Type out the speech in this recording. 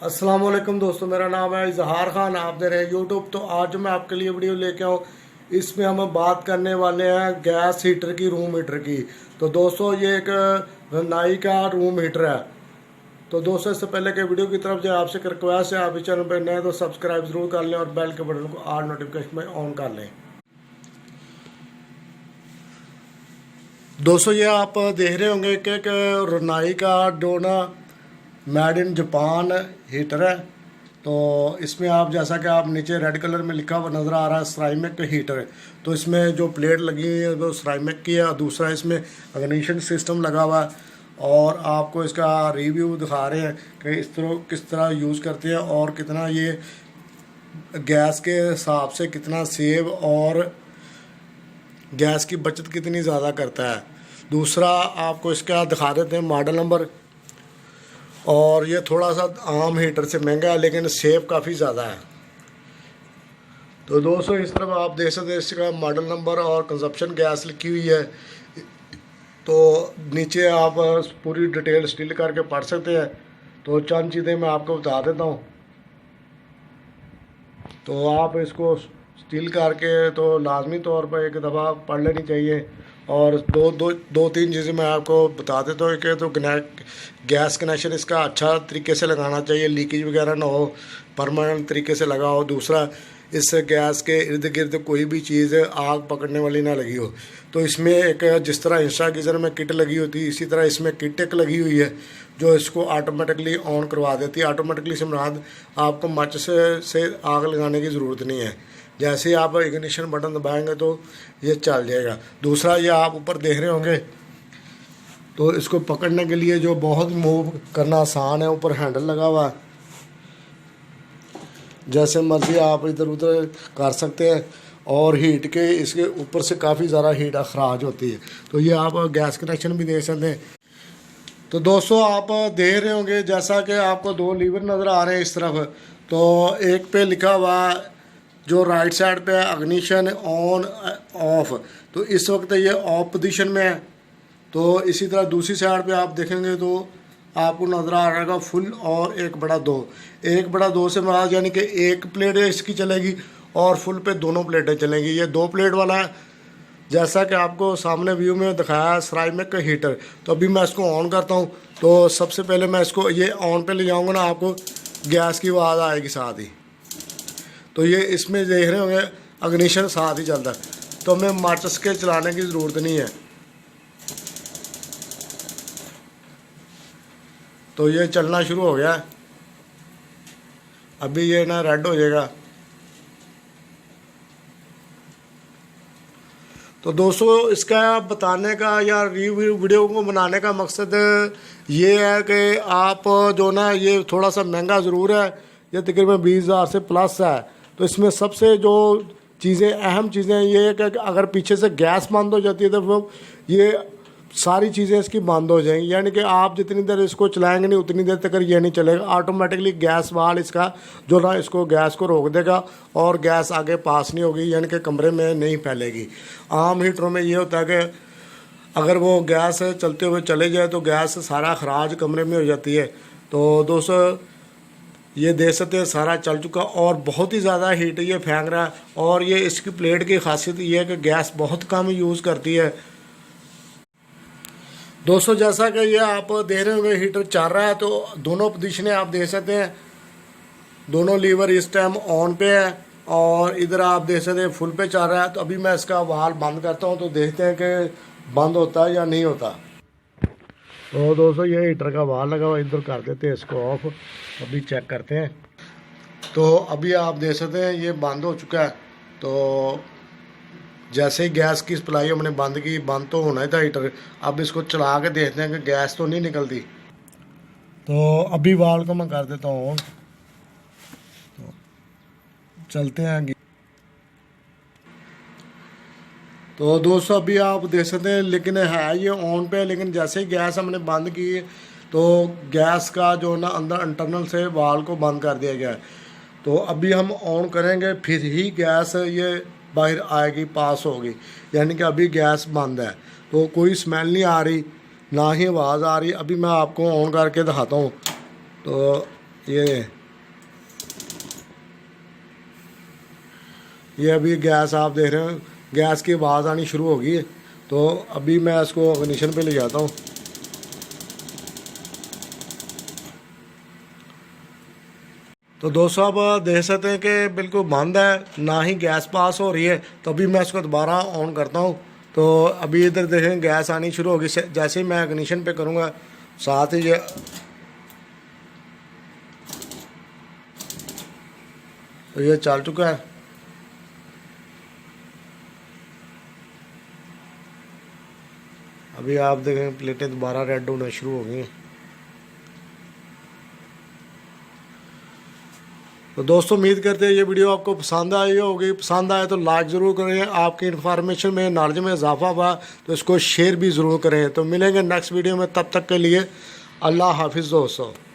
अस्सलाम वालेकुम दोस्तों, मेरा नाम है इजहार खान। आप दे रहे हैं यूट्यूब। तो आज मैं आपके लिए वीडियो लेके आऊँ। इसमें हम बात करने वाले हैं गैस हीटर की, रूम हीटर की। तो दोस्तों ये एक रनाई का रूम हीटर है। तो दोस्तों इससे पहले के वीडियो की तरफ जो आपसे रिक्वेस्ट है, आप इस चैनल पर नए तो सब्सक्राइब जरूर कर लें और बेल के बटन को ऑल नोटिफिकेशन में ऑन कर लें। दोस्तों ये आप देख रहे होंगे कि एक रनाई का डोना मेड इन जापान हीटर है। तो इसमें आप जैसा कि आप नीचे रेड कलर में लिखा हुआ नज़र आ रहा है सराइमिक हीटर है। तो इसमें जो प्लेट लगी हुई है वो सराइमिक की है और दूसरा इसमें इग्निशन सिस्टम लगा हुआ है। और आपको इसका रिव्यू दिखा रहे हैं कि इस तरह किस तरह यूज़ करते हैं और कितना ये गैस के हिसाब से कितना सेव और गैस की बचत कितनी ज़्यादा करता है। दूसरा आपको इसका दिखा देते हैं मॉडल नंबर। और ये थोड़ा सा आम हीटर से महंगा है लेकिन सेव काफ़ी ज़्यादा है। तो दोस्तों इस तरफ आप देख सकते हैं इसका मॉडल नंबर और कंजप्शन गैस लिखी हुई है। तो नीचे आप पूरी डिटेल स्टिल करके पढ़ सकते हैं। तो चंद चीज़ें मैं आपको बता देता हूँ। तो आप इसको स्टिल करके तो लाजमी तौर पर एक दफ़ा पढ़ लेनी चाहिए। और दो तीन चीज़ें मैं आपको बता देता हूँ कि तो गैस कनेक्शन इसका अच्छा तरीके से लगाना चाहिए, लीकेज वगैरह ना हो, परमानेंट तरीके से लगा हो। दूसरा इस गैस के इर्द गिर्द कोई भी चीज़ आग पकड़ने वाली ना लगी हो। तो इसमें एक जिस तरह इंस्टा गीज़र में किट लगी होती है, इसी तरह इसमें किट एक लगी हुई है जो इसको ऑटोमेटिकली ऑन करवा देती है। ऑटोमेटिकली से मुराद आपको माचिस से आग लगाने की ज़रूरत नहीं है। जैसे ही आप इग्निशन बटन दबाएंगे तो ये चल जाएगा। दूसरा ये आप ऊपर देख रहे होंगे तो इसको पकड़ने के लिए जो बहुत मूव करना आसान है, ऊपर हैंडल लगा हुआ है, जैसे मर्जी आप इधर उधर कर सकते हैं। और हीट के इसके ऊपर से काफ़ी ज़्यादा हीट अखराज होती है। तो ये आप गैस कनेक्शन भी देख सकते हैं। तो दोस्तों आप देख रहे होंगे जैसा कि आपको दो लीवर नज़र आ रहे हैं इस तरफ। तो एक पे लिखा हुआ जो राइट साइड पे है इग्निशन ऑन ऑफ, तो इस वक्त ये ऑफ पोजीशन में है। तो इसी तरह दूसरी साइड पे आप देखेंगे तो आपको नज़र आ रहेगा फुल और 1/2। 1/2 से महाराज यानी कि एक प्लेट इसकी चलेगी और फुल पे दोनों प्लेटें चलेंगी। ये 2 प्लेट वाला है जैसा कि आपको सामने व्यू में दिखाया है सराइमिक का हीटर। तो अभी मैं इसको ऑन करता हूँ। तो सबसे पहले मैं इसको ये ऑन पे ले जाऊँगा ना, आपको गैस की आवाज़ आएगी साथ ही। तो ये इसमें देख रहे होंगे इग्निशन साथ ही चलता है। तो हमें माचिस के चलाने की ज़रूरत नहीं है। तो ये चलना शुरू हो गया है। अभी ये ना रेड हो जाएगा। तो दोस्तों इसका बताने का या रिव्यू वीडियो को बनाने का मकसद ये है कि आप जो ना ये थोड़ा सा महंगा ज़रूर है, ये तकरीबन 20,000 से प्लस है। तो इसमें सबसे जो चीज़ें अहम चीज़ें ये है कि अगर पीछे से गैस बंद हो जाती है तो फिर ये सारी चीज़ें इसकी बंद हो जाएंगी। यानी कि आप जितनी देर इसको चलाएंगे नहीं उतनी देर तक ये नहीं चलेगा। ऑटोमेटिकली गैस वाल इसका जो ना इसको गैस को रोक देगा और गैस आगे पास नहीं होगी, यानी कि कमरे में नहीं फैलेगी। आम हीटरों में ये होता है कि अगर वो गैस चलते हुए चले जाए तो गैस सारा खराज कमरे में हो जाती है। तो दोस्तों ये देख सकते हैं सारा चल चुका और बहुत ही ज़्यादा हीट ये फेंक रहा है। और ये इसकी प्लेट की खासियत ये है कि गैस बहुत कम यूज़ करती है। दोस्तों जैसा कि ये आप देख रहे होंगे हीटर चल रहा है, तो दोनों पोजीशनें आप देख सकते हैं। दोनों लीवर इस टाइम ऑन पे है और इधर आप देख सकते हैं फुल पे चल रहा है। तो अभी मैं इसका वाल्व बंद करता हूँ तो देखते हैं कि बंद होता है या नहीं होता। तो दोस्तों ये हीटर का वाल्व लगा हुआ, इधर कर देते हैं इसको ऑफ। अभी चेक करते हैं। तो अभी आप देख सकते हैं ये बंद हो चुका है। तो जैसे ही गैस की सप्लाई हमने बंद की, बंद तो होना ही था हीटर। अब इसको चला के देखते हैं कि गैस तो नहीं निकलती। तो अभी वाल्व को मैं कर देता हूँ ऑन। तो चलते हैं। तो दोस्तों अभी आप देख सकते हैं लेकिन है ये ऑन पे, लेकिन जैसे ही गैस हमने बंद की तो गैस का जो ना अंदर इंटरनल से वाल्व को बंद कर दिया गया है। तो अभी हम ऑन करेंगे फिर ही गैस ये बाहर आएगी, पास होगी। यानी कि अभी गैस बंद है तो कोई स्मेल नहीं आ रही, ना ही आवाज़ आ रही। अभी मैं आपको ऑन करके दिखाता हूँ। तो ये अभी गैस आप देख रहे हैं, गैस की आवाज़ आनी शुरू हो गई है। तो अभी मैं इसको इग्निशन पे ले जाता हूँ। तो दोस्तों आप देख सकते हैं कि बिल्कुल बंद है, ना ही गैस पास हो रही है। तो अभी मैं इसको दोबारा ऑन करता हूँ। तो अभी इधर देखें गैस आनी शुरू होगी। जैसे ही मैं इग्निशन पे करूँगा साथ ही तो ये चल चुका है। अभी आप देखें प्लेटें दोबारा रेड होना शुरू हो गई हैं। तो दोस्तों उम्मीद करते हैं ये वीडियो आपको पसंद आई होगी। पसंद आए तो लाइक ज़रूर करें। आपकी इन्फॉर्मेशन में, नॉलेज में इजाफा हुआ तो इसको शेयर भी ज़रूर करें। तो मिलेंगे नेक्स्ट वीडियो में, तब तक के लिए अल्लाह हाफिज़ दोस्तों।